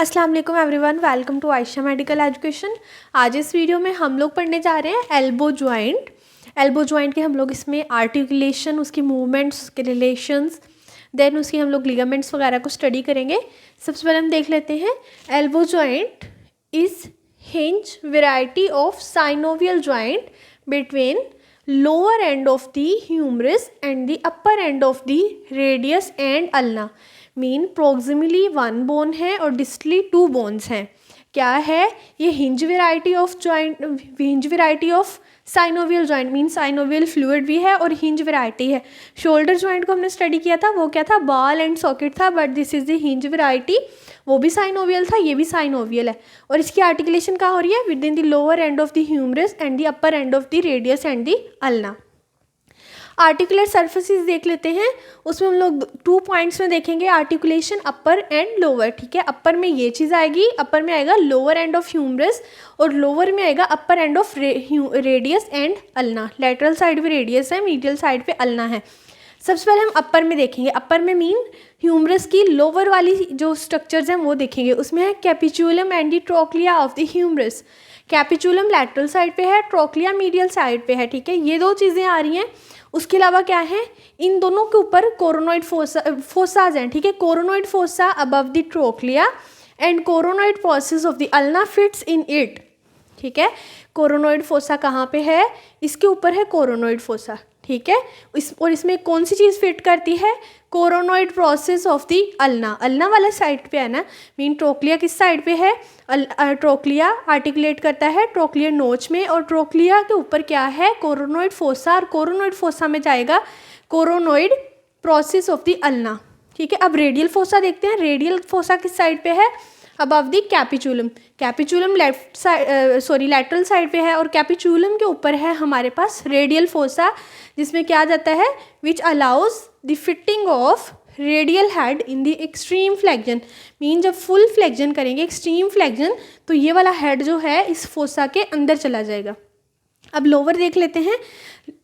अस्सलाम वालेकुम everyone, welcome to Ayesha medical education. आज इस वीडियो में हम लोग पढ़ने जा रहे हैं एल्बो जॉइंट। एल्बो जॉइंट के हम लोग इसमें आर्टिकुलेशन, उसकी मूवमेंट्स, उसके रिलेशंस, देन उसकी हम लोग लिगामेंट्स वगैरह को स्टडी करेंगे। सबसे पहले हम देख लेते हैं elbow joint is hinge variety of synovial joint between lower end of the humerus and the upper end of the radius and ulna. Mean proximally 1 bone है और डिस्टली 2 बोन्स हैं। क्या है ये? Hinge variety of joint, hinge variety of synovial joint, mean synovial fluid भी है और hinge variety है। शोल्डर जॉइंट को हमने स्टडी किया था, वो क्या था? बॉल एंड सॉकेट था, but this is the hinge variety. वो भी साइनोवियल था, ये भी साइनोवियल है। और इसकी आर्टिकुलेशन कहाँ हो रही है? Within the lower end of the humerus and the upper end of the radius and the ulna. Articular surfaces देख लेते हैं, उसमें हम लोग 2 पॉइंट्स में देखेंगे आर्टिकुलेशन अपर एंड लोअर। ठीक है, अपर में ये चीज़ आएगी, अपर में आएगा लोअर एंड ऑफ ह्यूमरस और लोअर में आएगा upper end of radius and ulna. Lateral side पे रेडियस है, मीडियल साइड पे अल्ना है। सबसे पहले हम अपर में देखेंगे। अपर में मीन ह्यूमरस की लोअर वाली जो स्ट्रक्चर्स हैं वो देखेंगे। उसमें है capitulum and the trochlea of the humerus. Capitulum lateral side पे है, ट्रोक्लिया मीडियल साइड पे है। ठीक है, ये 2 चीज़ें आ रही हैं। उसके अलावा क्या है? इन दोनों के ऊपर कोरोनॉइड फोसाज हैं। ठीक है, coronoid fossa above the trochlea and coronoid fossae of the ulna fits in it. ठीक है, कोरोनॉइड फोसा कहाँ पे है? इसके ऊपर है कोरोनॉइड फोसा। ठीक है, और इसमें कौन सी चीज़ फिट करती है? Coronoid process of the ulna. Ulna वाला साइड पे है ना, मीन ट्रोक्लिया किस साइड पे है? ट्रोक्लिया आर्टिकुलेट करता है ट्रोक्लियर नोच में, और ट्रोक्लिया के ऊपर क्या है? कोरोनॉइड फोसा, और कोरोनॉइड फोसा में जाएगा coronoid process of the ulna. ठीक है, अब रेडियल फोसा देखते हैं। रेडियल फोसा किस साइड पे है? Above the capitulum. Capitulum left side lateral side पे है, और कैपिचुलम के ऊपर है हमारे पास रेडियल फोसा, जिसमें क्या जाता है? Which allows the fitting of radial head in the extreme flexion. Mean जब फुल फ्लेक्जन करेंगे, एक्सट्रीम फ्लेक्जन, तो ये वाला हेड जो है इस फोसा के अंदर चला जाएगा। अब लोअर देख लेते हैं।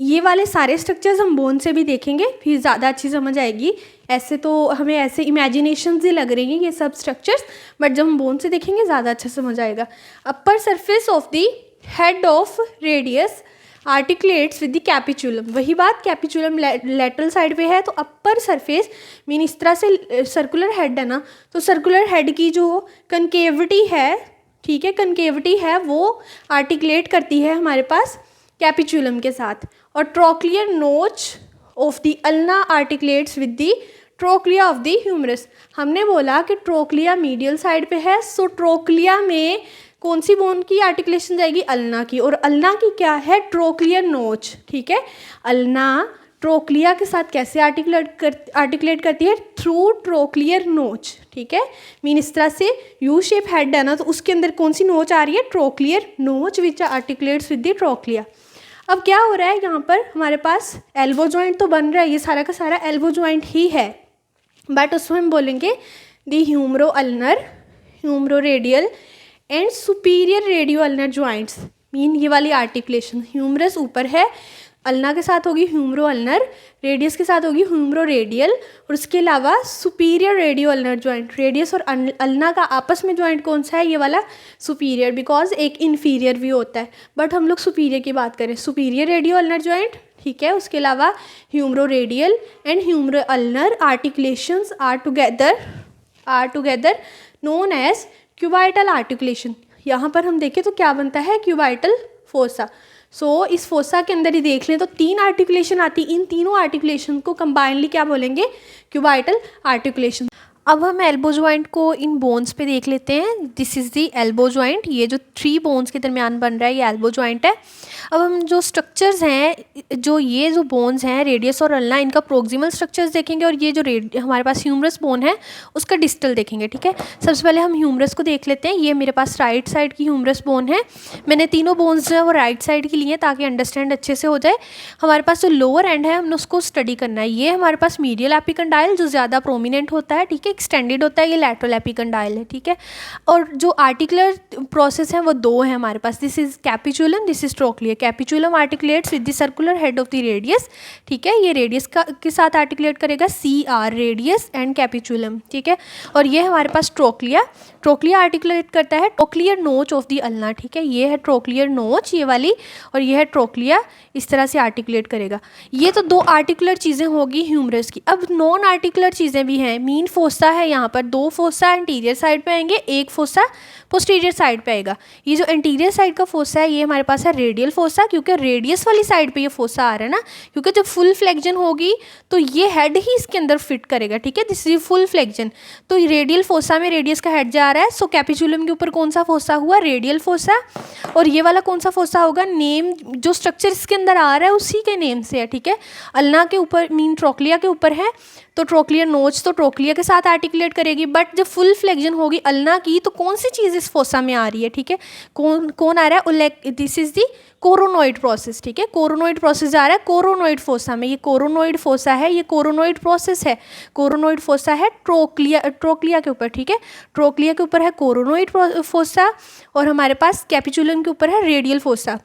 ये वाले सारे स्ट्रक्चर्स हम बोन से भी देखेंगे, फिर ज़्यादा अच्छी समझ आएगी। ऐसे तो हमें ऐसे इमेजिनेशन ही लग रही हैं ये सब स्ट्रक्चर्स, बट जब हम बोन से देखेंगे ज़्यादा अच्छा समझ आएगा। Upper surface of the head of radius articulates with the capitulum. वही बात, कैपिचुलम लेटरल साइड पे है, तो अपर सरफेस मीन इस तरह से सर्कुलर हेड है ना, तो सर्कुलर हेड की जो कनकेविटी है, ठीक है, कनकेविटी है, वो आर्टिकुलेट करती है हमारे पास कैपिचुलम के साथ। और trochlear notch of the ulna articulates with the trochlea of the humerus. हमने बोला कि ट्रोक्लिया मीडियल साइड पे है, सो ट्रोक्लिया में कौन सी बोन की आर्टिकुलेशन जाएगी? अल्ना की। और अल्ना की क्या है? ट्रोक्लियर नोच। ठीक है, अल्ना ट्रोक्लिया के साथ कैसे आर्टिकुलेट करती है? थ्रू ट्रोक्लियर नोच। ठीक है, मीन इस तरह से यू शेप हेड है ना, तो उसके अंदर कौन सी नोच आ रही है? ट्रोक्लियर नोच विच आर्टिकुलेट्स विद द ट्रोक्लिया। अब क्या हो रहा है यहाँ पर? हमारे पास एल्बो जॉइंट तो बन रहा है, ये सारा का सारा एल्बो जॉइंट ही है, बट उसमें हम बोलेंगे the humero ulnar, humero radial and superior radio ulnar joints. Mean ये वाली आर्टिकुलेशन, ह्यूमरस ऊपर है, अल्ना के साथ होगी ह्यूमरो अल्नर, रेडियस के साथ होगी ह्यूमरो रेडियल, और उसके अलावा superior radio ulnar joint. Radius और अल्ना का आपस में जॉइंट कौन सा है? ये वाला सुपीरियर, बिकॉज एक इन्फीरियर भी होता है, बट हम लोग सुपीरियर की बात करें। सुपीरियर रेडियो अल्नर जॉइंट, ठीक है। उसके अलावा humero radial and humero ulnar articulations are together known as cubital articulation. यहाँ पर हम देखें तो क्या बनता है? Cubital fossa. सो इस फोसा के अंदर ही देख लें तो 3 आर्टिकुलेशन आती, इन तीनों आर्टिकुलेशन को कंबाइनली क्या बोलेंगे? Cubital articulation. अब हम एल्बो जॉइंट को इन बोन्स पे देख लेते हैं। This is the elbow joint. ये जो 3 बोन्स के दरमियान बन रहा है ये एल्बो जॉइंट है। अब हम जो स्ट्रक्चर्स हैं, ये जो बोन्स हैं रेडियस और अल्ना, इनका प्रोक्सिमल स्ट्रक्चर्स देखेंगे, और ये जो हमारे पास ह्यूमरस बोन है उसका डिस्टल देखेंगे। ठीक है, सबसे पहले हम ह्यूमरस को देख लेते हैं। ये मेरे पास राइट साइड की ह्यूमरस बोन है। मैंने तीनों बोन्स जो है वो राइट साइड की लिए ताकि अंडरस्टैंड अच्छे से हो जाए। हमारे पास जो लोअर एंड है हमने उसको स्टडी करना है। ये हमारे पास मीडियल एपिकंडाइल जो ज़्यादा प्रोमिनेंट होता है, ठीक है, एक्सटेंडेड होता है, ये लैटरल एपिकंडाइल है। ठीक है, और जो आर्टिकुलर प्रोसेस है वो 2 है हमारे पास। This is capitulum, this is trochlea. Capitulum articulates with the circular head of the radius. ठीक है, ये रेडियस के साथ आर्टिकुलेट करेगा, CR रेडियस एंड कैपिचुलम। ठीक है, और ये हमारे पास ट्रोक्लिया। ट्रोक्लिया आर्टिकुलेट करता है trochlear notch of the ulna, ठीक है, ये है ट्रोक्लियर नोच ये वाली, और ये है ट्रोक्लिया, इस तरह से आर्टिकुलेट करेगा। ये तो दो आर्टिकुलर चीज़ें होगी ह्यूमरस की। अब नॉन आर्टिकुलर चीज़ें भी हैं। मीन फोसा है, यहाँ पर 2 फोसा एंटीरियर साइड पे आएंगे, 1 फोसा पोस्टीरियर साइड पे आएगा। ये जो एंटीरियर साइड का फोसा है ये हमारे पास है रेडियल फोसा, क्योंकि रेडियस वाली साइड पे ये फोसा आ रहा है ना, क्योंकि जब फुल फ्लेक्जन होगी तो ये हेड ही इसके अंदर फिट करेगा, ठीक है, दिस इज फुल फ्लेक्जन। तो रेडियल फोसा में रेडियस का हेड जा रहा है, सो कैपिचुलम के ऊपर कौन सा फोसा हुआ, रेडियल फोसा। और ये वाला कौन सा फोसा होगा, नेम जो स्ट्रक्चर इसके अंदर आ रहा है उसी के नेम से है, ठीक है। अल्ना के ऊपर मीन ट्रोक्लिया के ऊपर है, तो ट्रोक्लियर नोच तो ट्रोक्लिया के साथ आर्टिकुलेट करेगी, बट जब फुल फ्लेक्जन होगी अल्ना की तो कौन सी चीज़ इस फोसा में आ रही है, ठीक है, कौन आ रहा है, this is the coronoid process, ठीक है, कोरोनोइड प्रोसेस आ रहा है कोरोनोइड फोसा में। ये कोरोनोइड फोसा है, ये कोरोनोइड प्रोसेस है, कोरोनोइड फोसा है ट्रोक्लिया के ऊपर, ठीक है, ट्रोक्लिया के ऊपर है कोरोनोइड फोसा, और हमारे पास कैपिचुलम के ऊपर है रेडियल फोसा।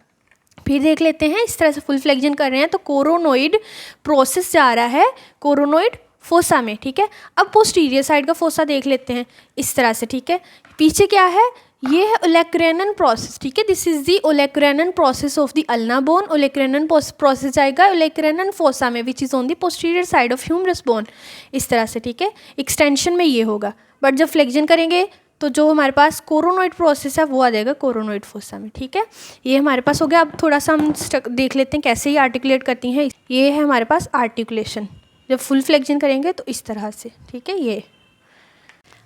फिर देख लेते हैं, इस तरह से फुल फ्लेक्जन कर रहे हैं तो कोरोनोइड प्रोसेस जा रहा है कोरोनोइड फोसा में, ठीक है। अब पोस्टीरियर साइड का फोसा देख लेते हैं इस तरह से, ठीक है। पीछे क्या है, ये है ओलेक्रेनन प्रोसेस, ठीक है, this is the olecranon process of the ulna bone. Olecranon process जाएगा ओलेक्रेनन फोसा में, which is on the posterior side of humerus bone, इस तरह से, ठीक है। एक्सटेंशन में ये होगा, बट जब फ्लेक्जन करेंगे तो जो हमारे पास कोरोनोइड प्रोसेस है वो आ जाएगा कोरोनोइड फोसा में, ठीक है। ये हमारे पास हो गया। अब थोड़ा सा हम देख लेते हैं कैसे ये आर्टिकुलेट करती हैं। ये है हमारे पास आर्टिकुलेशन, जब फुल फ्लेक्जन करेंगे तो इस तरह से, ठीक है। ये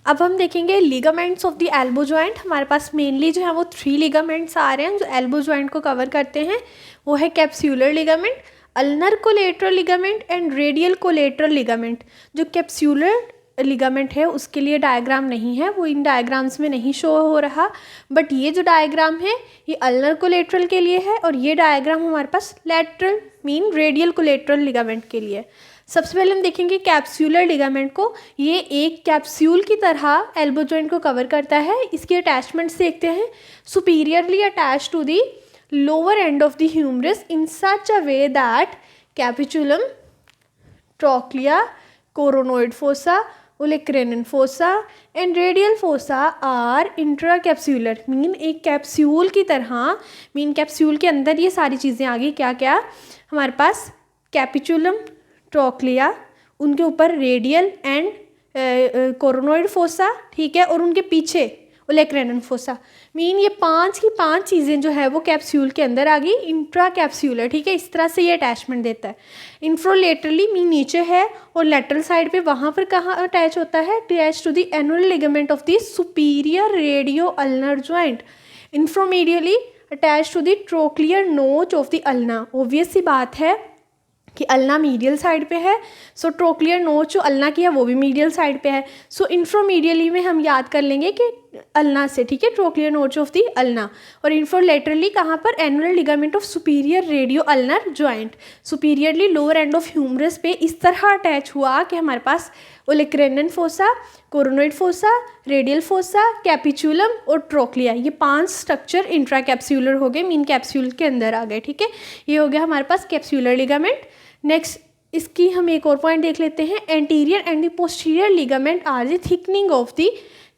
अब हम देखेंगे ligaments of the elbow joint. हमारे पास मेनली जो है वो 3 लिगामेंट्स आ रहे हैं जो एल्बो जॉइंट को कवर करते हैं। वो है capsular ligament, ulnar collateral ligament and radial collateral ligament. जो कैप्सूलर लिगामेंट है उसके लिए डायग्राम नहीं है, वो इन डायग्राम्स में नहीं शो हो रहा, बट ये जो डायग्राम है ये अल्नर कोलेटरल के लिए है, और ये डायग्राम हमारे पास lateral mean radial collateral ligament के लिए। सबसे पहले हम देखेंगे कैप्सूलर लिगामेंट को। ये एक कैप्सूल की तरह एल्बो जॉइंट को कवर करता है। इसके अटैचमेंट्स देखते हैं। Superiorly attach to the lower end of the humerus in such a way that capitulum, trochlea, coronoid fossa, olecranon fossa and radial fossa are intracapsular. Mean एक capsule की तरह, mean capsule के अंदर ये सारी चीज़ें आ गई। क्या क्या हमारे पास, कैपिचुलम, ट्रोक्लिया, उनके ऊपर रेडियल एंड कोरोनोइड फोसा, ठीक है, और उनके पीछे ओलेक्रेनन फोसा। मीन ये 5 की 5 चीज़ें जो है वो कैप्सूल के अंदर आ गई, इंट्रा कैप्सूलर, ठीक है। इस तरह से ये अटैचमेंट देता है। इंफ्रोलेटरली मीन नीचे है, और लेटरल साइड पे वहाँ पर कहाँ अटैच होता है, attach to the annular ligament of the superior radio ulnar joint. Inferomedially attach to the trochlear notch of the ulna. Obvious सी बात है कि अल्ना मीडियल साइड पे है, सो ट्रोक्लियर नोच जो अल्ना की है वो भी मीडियल साइड पे है। सो इंफ्रोमीडियली में हम याद कर लेंगे कि अल्ना से, ठीक है, trochlear notch of the ulna. और इंफ्रोलेटरली कहाँ पर, annular ligament of superior radio ulnar joint. Superiorly lower end of humerus पे इस तरह अटैच हुआ कि हमारे पास olecranon fossa, coronoid fossa, radial fossa, capitulum और ट्रोक्लिया, ये 5 स्ट्रक्चर इंट्रा कैप्सूलर हो गए, मीन कैप्सूल के अंदर आ गए, ठीक है। ये हो गया हमारे पास कैप्सूलर लिगामेंट। नेक्स्ट इसकी हम एक और पॉइंट देख लेते हैं। Anterior and the posterior ligament are the thickening of the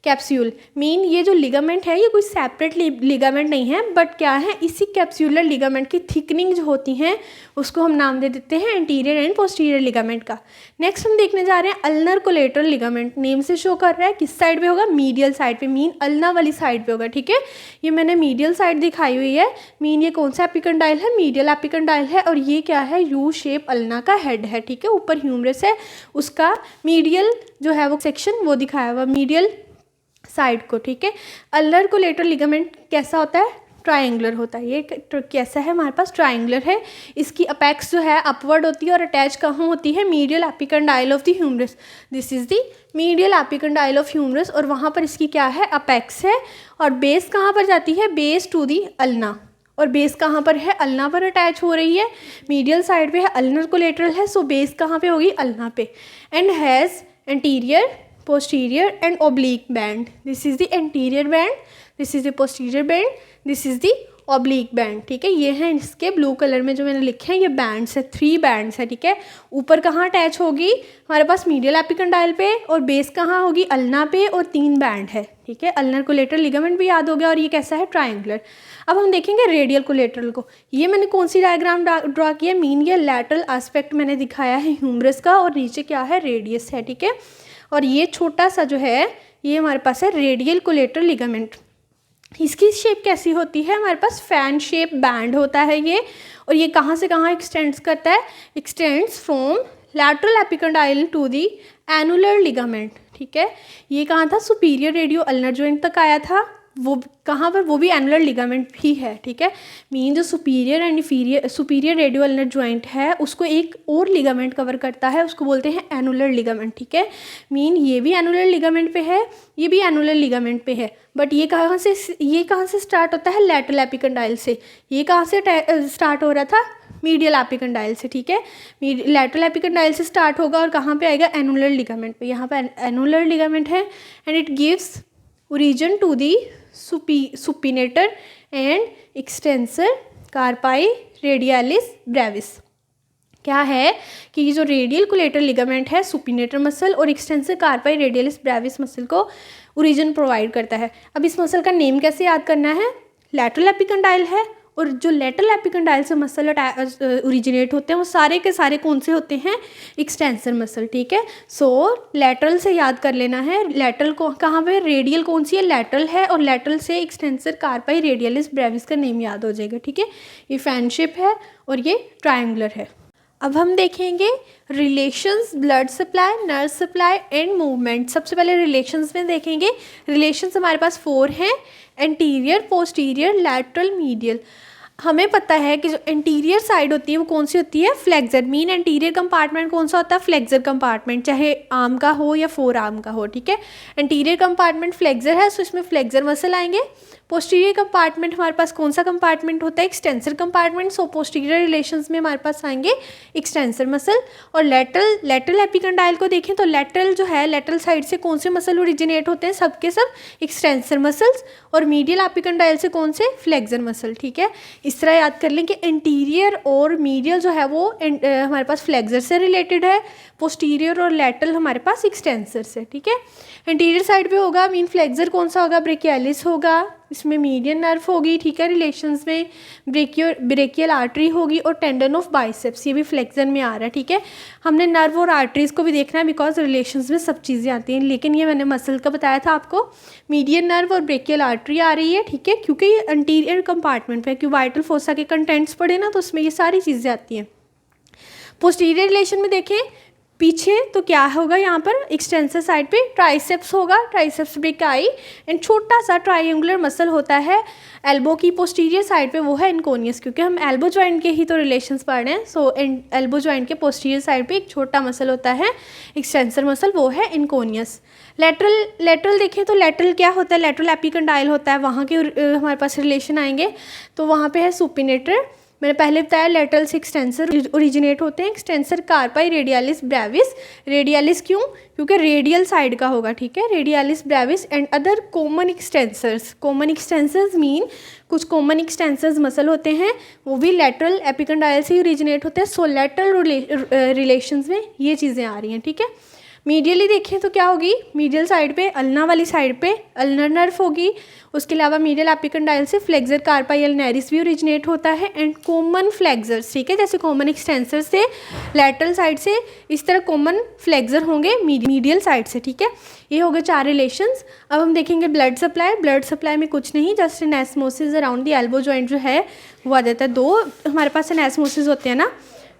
capsule. Mean ये जो लिगामेंट है ये कोई सेपरेट लिगामेंट नहीं है, बट क्या है, इसी कैप्सूलर लिगामेंट की थिकनिंग जो होती हैं उसको हम नाम दे देते हैं एंटीरियर एंड पोस्टीरियर लिगामेंट का। नेक्स्ट हम देखने जा रहे हैं अल्नर कोलेटरल लिगामेंट। नेम से शो कर रहा है किस साइड पे होगा, मीडियल साइड पे, मीन अल्ना वाली साइड पे होगा, ठीक है। ये मैंने मीडियल साइड दिखाई हुई है। मीन ये कौन सा एपिकंडाइल है, मीडियल एपिकंडाइल है, और ये क्या है, यू शेप अल्ना का हेड है, ठीक है। ऊपर ह्यूमरस है, उसका मीडियल जो है वो सेक्शन वो दिखाया हुआ मीडियल साइड को, ठीक है। अल्नर कोलेटरल लिगामेंट कैसा होता है, ट्रायंगुलर होता है। ये कैसा है, हमारे पास ट्रायंगुलर है। इसकी अपेक्स जो है अपवर्ड होती है और अटैच कहाँ होती है, medial epicondyle of the humerus. This is the medial epicondyle of humerus, और वहाँ पर इसकी क्या है, अपेक्स है। और बेस कहाँ पर जाती है, बेस टू दी अल्ना, और बेस कहाँ पर है, अल्ना पर अटैच हो रही है। मीडियल साइड पे है, अल्नर कोलेटरल है, सो बेस कहाँ पे होगी, अल्ना पे। And has anterior, posterior and oblique band. This is the anterior band, this is the posterior band, this is the oblique band, ठीक है। ये हैं इसके ब्लू कलर में जो मैंने लिखे हैं, ये बैंड्स है, 3 बैंड्स है, ठीक है। ऊपर कहाँ अटैच होगी हमारे पास मीडियल एपिकंडाइल पे, और बेस कहाँ होगी अल्ना पे, और 3 बैंड है, ठीक है। अल्नर कोलेटरल लिगामेंट भी याद हो गया, और ये कैसा है ट्रायंगुलर। अब हम देखेंगे रेडियल कोलेटरल को। ये मैंने कौन सी डायग्राम ड्रॉ किया, मीन ये लैटरल एस्पेक्ट मैंने दिखाया है ह्यूमरस का, और नीचे क्या है रेडियस है, ठीक है। और ये छोटा सा जो है ये हमारे पास है रेडियल कोलेटरल लिगामेंट। इसकी शेप कैसी होती है, हमारे पास फैन शेप बैंड होता है ये, और ये कहाँ से कहाँ एक्सटेंड्स करता है, extends from lateral epicondyle to the annular ligament, ठीक है। ये कहाँ था, सुपीरियर रेडियो अल्नर जॉइंट तक आया था, वो कहाँ पर, वो भी एनुलर लिगामेंट ही है, ठीक है। मीन जो superior and inferior, superior radio ulnar joint है उसको एक और लिगामेंट कवर करता है, उसको बोलते हैं एनुलर लिगामेंट, ठीक है। मीन ये भी एनुलर लिगामेंट पे है, ये भी एनुलर लिगामेंट पे है, बट ये कहाँ से स्टार्ट होता है, लैटरल एपिकंडाइल से। ये कहाँ से स्टार्ट हो रहा था, मीडियल एपिकंडाइल से, ठीक है। लैटरल एपिकंडाइल से स्टार्ट होगा और कहाँ पे आएगा, एनुलर लिगामेंट पे। यहाँ पे एनुलर लिगामेंट है, and it gives origin to the supinator and extensor carpi radialis brevis. क्या है कि ये जो रेडियल कोलेटरल लिगामेंट है सुपिनेटर मसल और extensor carpi radialis brevis muscle को ओरिजिन प्रोवाइड करता है। अब इस मसल का नेम कैसे याद करना है, लैटरल एपिकंडाइल है, और जो लैटरल एपिकंडाइल से मसल ओरिजिनेट होते हैं वो सारे के सारे कौन से होते हैं, एक्सटेंसर मसल, ठीक है। सो लैटरल से याद कर लेना है, लैटरल को कहाँ पे, रेडियल कौन सी है, लैटरल है, और लैटरल से एक्सटेंसर कार्पाई रेडियलिस ब्रेविस का नेम याद हो जाएगा, ठीक है। ये फैन शेप है और ये ट्रायंगुलर है। अब हम देखेंगे relations blood supply, nerve supply and movement. सबसे पहले रिलेशंस में देखेंगे। रिलेशंस हमारे पास 4 हैं, एंटीरियर, पोस्टीरियर, लैटरल, मीडियल। हमें पता है कि जो एंटीरियर साइड होती है वो कौन सी होती है, फ्लेक्सर। मीन एंटीरियर कंपार्टमेंट कौन सा होता है, फ्लेक्सर कंपार्टमेंट, चाहे आर्म का हो या 4 आर्म का हो, ठीक है। एंटीरियर कंपार्टमेंट फ्लेक्सर है, सो इसमें फ्लेक्सर मसल आएंगे। पोस्टीरियर कंपार्टमेंट हमारे पास कौन सा कंपार्टमेंट होता है, एक्सटेंसर कंपार्टमेंट, सो पोस्टीरियर रिलेशंस में हमारे पास आएंगे एक्सटेंसर मसल। और लैटरल एपिकंडाइल को देखें तो लैटरल जो है, लैटरल साइड से कौन से मसल ओरिजिनेट होते हैं, सबके सब एक्सटेंसर मसल्स, और मीडियल एपिकंडाइल से कौन से, फ्लेक्सर मसल, ठीक है। इस तरह याद कर लें कि इंटीरियर और मीडियल जो है वो हमारे पास फ्लेक्सर से रिलेटेड है, पोस्टीरियर और लैटरल हमारे पास एक्सटेंसर से, ठीक है। इंटीरियर साइड पे होगा, मीन फ्लेक्सर कौन सा होगा, ब्रेकियालिस होगा, इसमें मीडियन नर्व होगी, ठीक है। रिलेशंस में ब्रेकियल आर्टरी होगी, और टेंडन ऑफ बाइसेप्स, ये भी फ्लेक्सर में आ रहा है, ठीक है। हमने नर्व और आर्टरीज को भी देखना है, बिकॉज रिलेशंस में सब चीज़ें आती हैं, लेकिन ये मैंने मसल का बताया था आपको, मीडियन नर्व और ब्रेकियल आर्टरी आ रही है, ठीक है, क्योंकि ये इंटीरियर कंपार्टमेंट पे, क्योंकि वाइटल फोसा के कंटेंट्स पढ़े ना, तो उसमें ये सारी चीज़ें आती हैं। पोस्टीरियर रिलेशन में देखें पीछे तो क्या होगा, यहाँ पर एक्सटेंसर साइड पे ट्राइसेप्स होगा, ट्राइसेप्स ब्रेकाई, एंड छोटा सा ट्रायंगुलर मसल होता है एल्बो की पोस्टीरियर साइड पे, वो है इनकोनियस, क्योंकि हम एल्बो जॉइंट के ही तो रिलेशंस पढ़ रहे हैं। सो एल्बो जॉइंट के पोस्टीरियर साइड पे एक छोटा मसल होता है एक्सटेंसर मसल, वो है इनकोनियस। लैटरल देखें तो लैटरल क्या होता है, लैटरल एपिकंडाइल होता है, वहाँ के हमारे पास रिलेशन आएंगे, तो वहाँ पे है सुपिनेटर। मैंने पहले बताया लैटरल से एक्सटेंसर ओरिजिनेट होते हैं, extensor carpi radialis Brevis. Radialis क्यों, क्योंकि रेडियल साइड का होगा, ठीक है, radialis Brevis and other common extensors. Common extensors mean कुछ कॉमन एक्सटेंसर्स मसल होते हैं, वो भी लैटरल एपिकंडाइल से ओरिजिनेट होते हैं। सो लैटरल रिलेशंस में ये चीज़ें आ रही हैं, ठीक है। मीडियली देखें तो क्या होगी, मीडियल साइड पे, अल्ना वाली साइड पे अल्नर नर्व होगी, उसके अलावा मीडियल एपिकंडाइल से फ्लेक्सर कार्पाई अल्नैरिस भी ओरिजिनेट होता है, एंड कॉमन फ्लेक्सर्स, ठीक है, जैसे कॉमन एक्सटेंसर से लैटरल साइड से इस तरह कॉमन फ्लेक्सर होंगे मीडियल साइड से, ठीक है। ये हो गए 4 रिलेशंस। अब हम देखेंगे ब्लड सप्लाई। ब्लड सप्लाई में कुछ नहीं, just anastomosis around the elbow joint जो है वो आ जाता है। 2 हमारे पास एनास्मोसिस होते हैं ना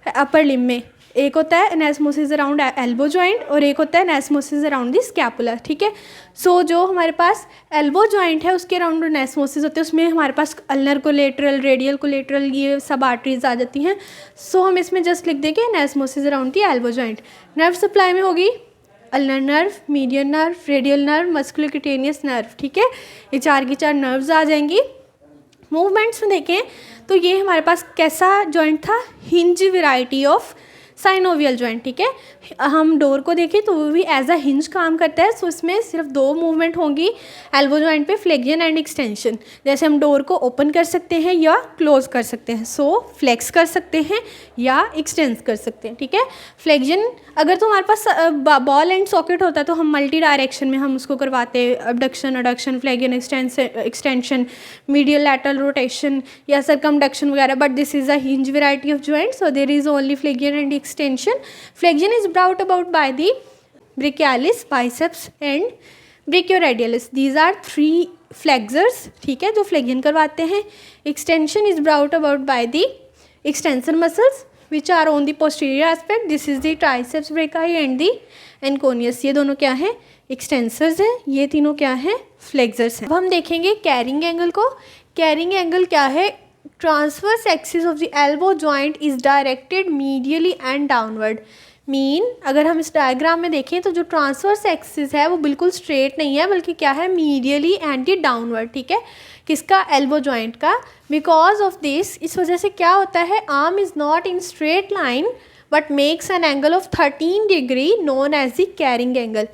अपर लिम्ब में, एक होता है एनास्मोसिस अराउंड एल्बो जॉइंट और एक होता है एनास्मोसिस अराउंड दी स्कैपुला, ठीक है। सो जो हमारे पास एल्बो जॉइंट है उसके अराउंड एनास्मोसिस होते हैं, उसमें हमारे पास अल्नर कोलेटरल, रेडियल कोलेटरल, ये सब आर्टरीज आ जाती हैं। सो हम इसमें जस्ट लिख देंगे anastomosis around the elbow joint. Nerve supply में होगी ulnar nerve, median nerve, radial nerve, musculocutaneous nerve, ठीक है, ये 4 की 4 नर्व्स आ जाएंगी। मूवमेंट्स में देखें तो ये हमारे पास कैसा जॉइंट था, hinge variety of synovial joint, ठीक है। हम डोर को देखें तो वो भी एज अ हिंज काम करता है। सो इसमें सिर्फ 2 मूवमेंट होंगी एल्बो जॉइंट पे, फ्लेक्शन एंड एक्सटेंशन। जैसे हम डोर को ओपन कर सकते हैं या क्लोज कर सकते हैं। सो फ्लेक्स कर सकते हैं या एक्सटेंड कर सकते हैं, ठीक है। फ्लेक्शन अगर तो हमारे पास बॉल एंड सॉकेट होता है तो हम मल्टी डायरेक्शन में हम उसको करवाते हैं, abduction, adduction, flexion, extension, medial lateral rotation या सरकमडक्शन वगैरह। But this is a hinge variety of joint, so there is only flexion and extension. Flexion is brought about by the brachialis, biceps and brachioradialis. These are 3 flexors, ठीक है, जो flexion करवाते हैं। Extension is brought about by the extensor muscles which are on the posterior aspect. This is the triceps brachii and the anconeus. ये दोनों क्या है? Extensors हैं। ये तीनों क्या है? फ्लेक्सर्स हैं। अब हम देखेंगे कैरिंग एंगल को। कैरिंग एंगल क्या है? Transverse axis of the elbow joint is directed medially and downward. Mean अगर हम इस डायग्राम में देखें तो जो ट्रांसवर्स एक्सिस है वो बिल्कुल स्ट्रेट नहीं है, बल्कि क्या है? मीडियली एंड दी डाउनवर्ड, ठीक है। किसका? एल्बो जॉइंट का। बिकॉज ऑफ दिस, इस वजह से क्या होता है? Arm is not in straight line but makes an angle of 13 degree known as the carrying angle.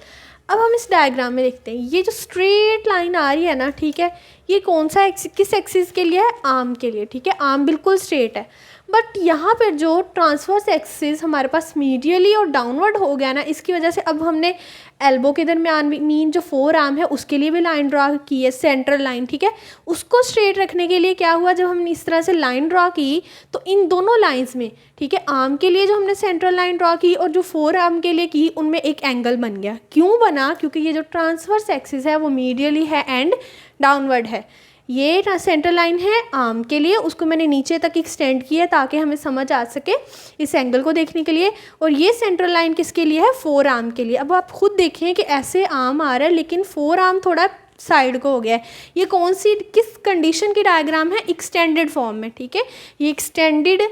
अब हम इस डायग्राम में देखते हैं, ये जो स्ट्रेट लाइन आ रही है ना, ठीक है, ये कौन सा किस एक्सिस के लिए है? आर्म के लिए, ठीक है। आर्म बिल्कुल स्ट्रेट है, बट यहाँ पर जो ट्रांसवर्स एक्सिस हमारे पास मीडियली और डाउनवर्ड हो गया ना, इसकी वजह से अब हमने एल्बो के दरमियान मीन जो 4 आर्म है उसके लिए भी लाइन ड्रा की है, सेंट्रल लाइन, ठीक है। उसको स्ट्रेट रखने के लिए क्या हुआ, जब हमने इस तरह से लाइन ड्रा की तो इन दोनों लाइंस में, ठीक है, आर्म के लिए जो हमने सेंट्रल लाइन ड्रा की और जो 4 आर्म के लिए की, उनमें एक एंगल बन गया। क्यों बना? क्योंकि ये जो ट्रांसवर्स एक्सिस है वो मीडियली है एंड डाउनवर्ड है। ये सेंट्रल लाइन है आर्म के लिए, उसको मैंने नीचे तक एक्सटेंड किया ताकि हमें समझ आ सके इस एंगल को देखने के लिए। और ये सेंट्रल लाइन किसके लिए है? 4 आर्म के लिए। अब आप खुद देखें कि ऐसे आर्म आ रहा है लेकिन 4 आर्म थोड़ा साइड को हो गया है। ये कौन सी, किस कंडीशन की डायग्राम है? एक्सटेंडेड फॉर्म में, ठीक है। ये एक्सटेंडेड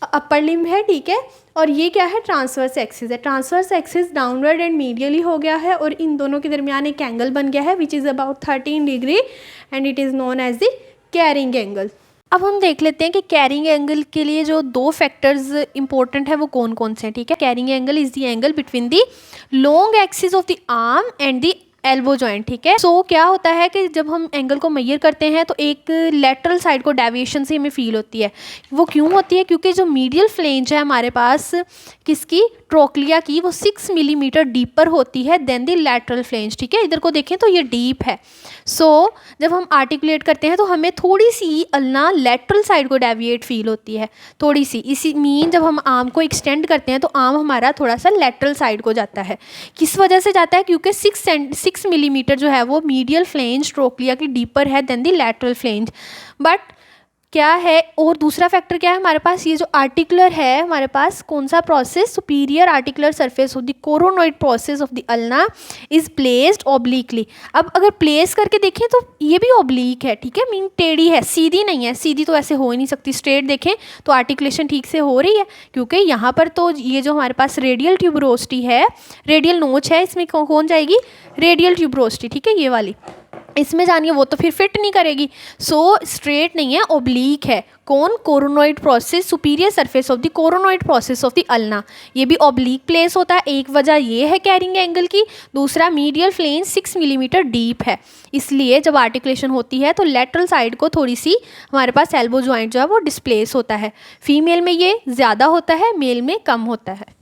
अपर लिम्ब है, ठीक है। और ये क्या है? ट्रांसवर्स एक्सिस है। Transverse axis downward and medially हो गया है और इन दोनों के दरमियान एक एंगल बन गया है which is about 13 degree and it is known as the carrying angle. अब हम देख लेते हैं कि कैरिंग एंगल के लिए जो 2 फैक्टर्स इंपॉर्टेंट है वो कौन कौन से हैं, ठीक है। Carrying angle is the angle between the long axis of the arm and the elbow joint, ठीक है। सो क्या होता है कि जब हम एंगल को मेजर करते हैं तो एक लेटरल साइड को डेविएशन से हमें फील होती है। वो क्यों होती है? क्योंकि जो मीडियल फ्लेंज है हमारे पास किसकी? ट्रोक्लिया की, वो 6 मिलीमीटर डीपर होती है देन द लेटरल फ्लेंज, ठीक है। इधर को देखें तो ये डीप है। सो जब हम आर्टिकुलेट करते हैं तो हमें थोड़ी सी अल्ना लेटरल साइड को डेविएट फील होती है, थोड़ी सी। इसी मीन जब हम आर्म को एक्सटेंड करते हैं तो आर्म हमारा थोड़ा सा लेटरल साइड को जाता है। किस वजह से जाता है? क्योंकि 6 मिलीमीटर जो है वो मीडियल फ्लेंज ट्रोक्लिया की डीपर है then the lateral flange. But क्या है? और दूसरा फैक्टर क्या है हमारे पास? ये जो आर्टिकुलर है हमारे पास, कौन सा process? Superior articular surface of the coronoid process of the ulna is placed obliquely. अब अगर प्लेस करके देखें तो ये भी ऑब्लिक है, ठीक है, मीन टेढ़ी है, सीधी नहीं है। सीधी तो ऐसे हो ही नहीं सकती। स्ट्रेट देखें तो आर्टिकुलेशन ठीक से हो रही है, क्योंकि यहाँ पर तो ये जो हमारे पास रेडियल ट्यूबरोस्टी है, रेडियल नोच है, इसमें कौन जाएगी? रेडियल ट्यूबरोस्टी, ठीक है, ये वाली इसमें जानिए, वो तो फिर फिट नहीं करेगी। सो स्ट्रेट नहीं है, ओब्लीक है। कौन? Coronoid process, superior surface of the coronoid process of the ulna, ये भी ओब्लीक प्लेस होता है। एक वजह ये है कैरिंग एंगल की, दूसरा मीडियल फ्लेंज 6 मिलीमीटर डीप है, इसलिए जब आर्टिकुलेशन होती है तो लेटरल साइड को थोड़ी सी हमारे पास एल्बो जॉइंट जो है वो डिस्प्लेस होता है। फीमेल में ये ज़्यादा होता है, मेल में कम होता है।